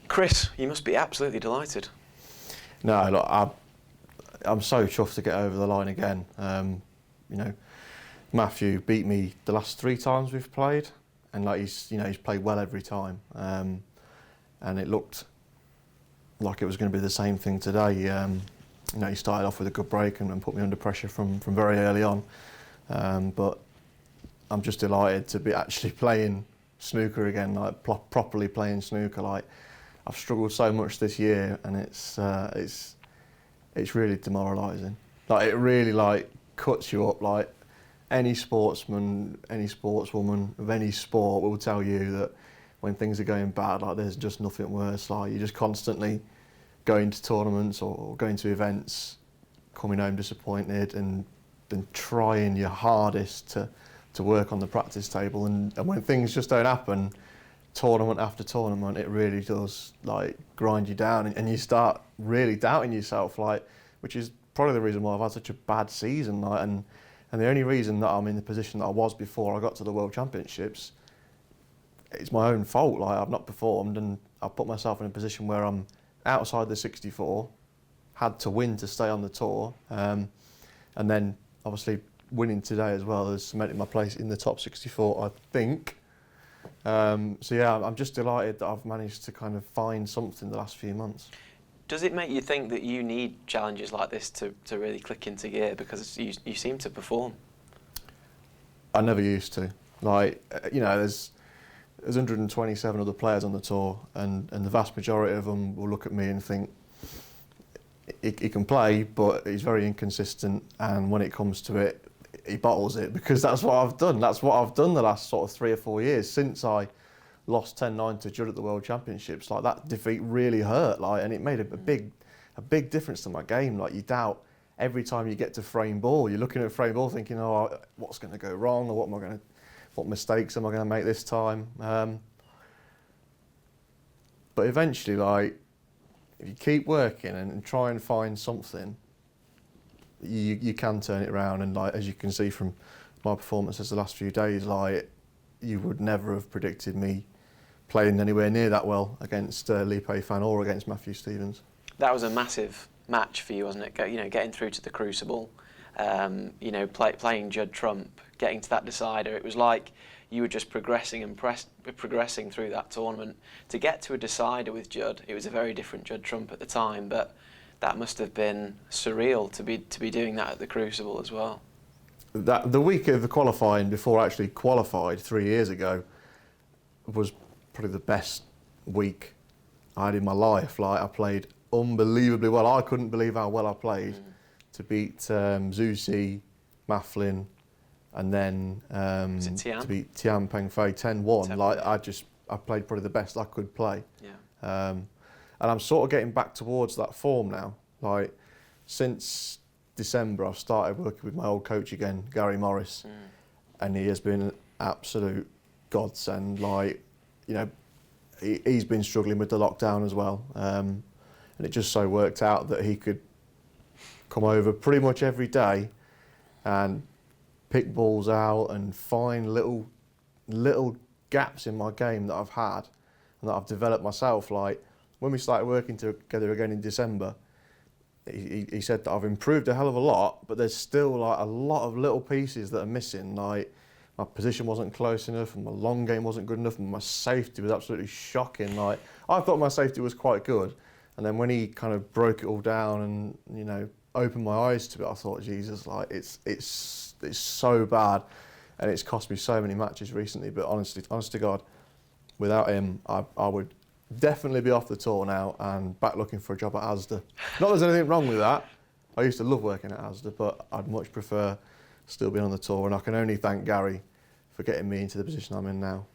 Chris, you must be absolutely delighted. No, look, I'm so chuffed to get over the line again. You know, Matthew beat me the last 3 times we've played, and like he's played well every time. And it looked like it was going to be the same thing today. You know, he started off with a good break and put me under pressure from very early on. But I'm just delighted to be actually playing snooker again, like properly playing snooker. Like, I've struggled so much this year, and it's really demoralising. Like, it really like cuts you up. Like, any sportsman, any sportswoman of any sport will tell you that when things are going bad, like, there's just nothing worse. Like, you're just constantly going to tournaments or going to events, coming home disappointed, and trying your hardest to work on the practice table. And when things just don't happen, tournament after tournament, it really does like grind you down, and you start really doubting yourself, like, which is probably the reason why I've had such a bad season. Like, and the only reason that I'm in the position that I was before I got to the World Championships, it's my own fault. Like, I've not performed, and I've put myself in a position where I'm outside the 64, had to win to stay on the tour, and then obviously winning today as well has cemented my place in the top 64, I think. So yeah, I'm just delighted that I've managed to kind of find something the last few months. Does it make you think that you need challenges like this to really click into gear, because you seem to perform? I never used to. Like, you know, there's 127 other players on the tour, and the vast majority of them will look at me and think he can play, but he's very inconsistent, and when it comes to it, he bottles it, because that's what I've done. That's what I've done the last sort of 3 or 4 years since I lost 10-9 to Judd at the World Championships. Like, that defeat really hurt, like, and it made a big difference to my game. Like, you doubt every time you get to frame ball. You're looking at frame ball thinking, oh, what's going to go wrong, or what mistakes am I going to make this time? But eventually, like, if you keep working and try and find something, you can turn it around. And like, as you can see from my performances the last few days, like, you would never have predicted me playing anywhere near that well against Lee Pei-Fan or against Matthew Stevens. That was a massive match for you, wasn't it? You know, getting through to the Crucible, you know, playing Judd Trump, getting to that decider. It was like you were just progressing and progressing through that tournament. To get to a decider with Judd, it was a very different Judd Trump at the time, but that must have been surreal to be doing that at the Crucible as well. The week of the qualifying, before I actually qualified 3 years ago, was probably the best week I had in my life. Like, I played unbelievably well. I couldn't believe how well I played to beat Zusi, Mafflin, and then to beat Tian Pengfei 10-1. Like, I played probably the best I could play. Yeah. And I'm sort of getting back towards that form now. Like, since December, I've started working with my old coach again, Gary Morris, and he has been an absolute godsend. Like, you know, he's been struggling with the lockdown as well, and it just so worked out that he could come over pretty much every day and pick balls out and find little gaps in my game that I've had and that I've developed myself. Like, when we started working together again in December, he said that I've improved a hell of a lot, but there's still like a lot of little pieces that are missing. Like, my position wasn't close enough, and my long game wasn't good enough, and my safety was absolutely shocking. Like, I thought my safety was quite good, and then when he kind of broke it all down and, you know, opened my eyes to it, I thought, Jesus, like, it's so bad, and it's cost me so many matches recently. But honest to God, without him, I would definitely be off the tour now and back looking for a job at Asda. Not that there's anything wrong with that. I used to love working at Asda, but I'd much prefer still being on the tour, and I can only thank Gary for getting me into the position I'm in now.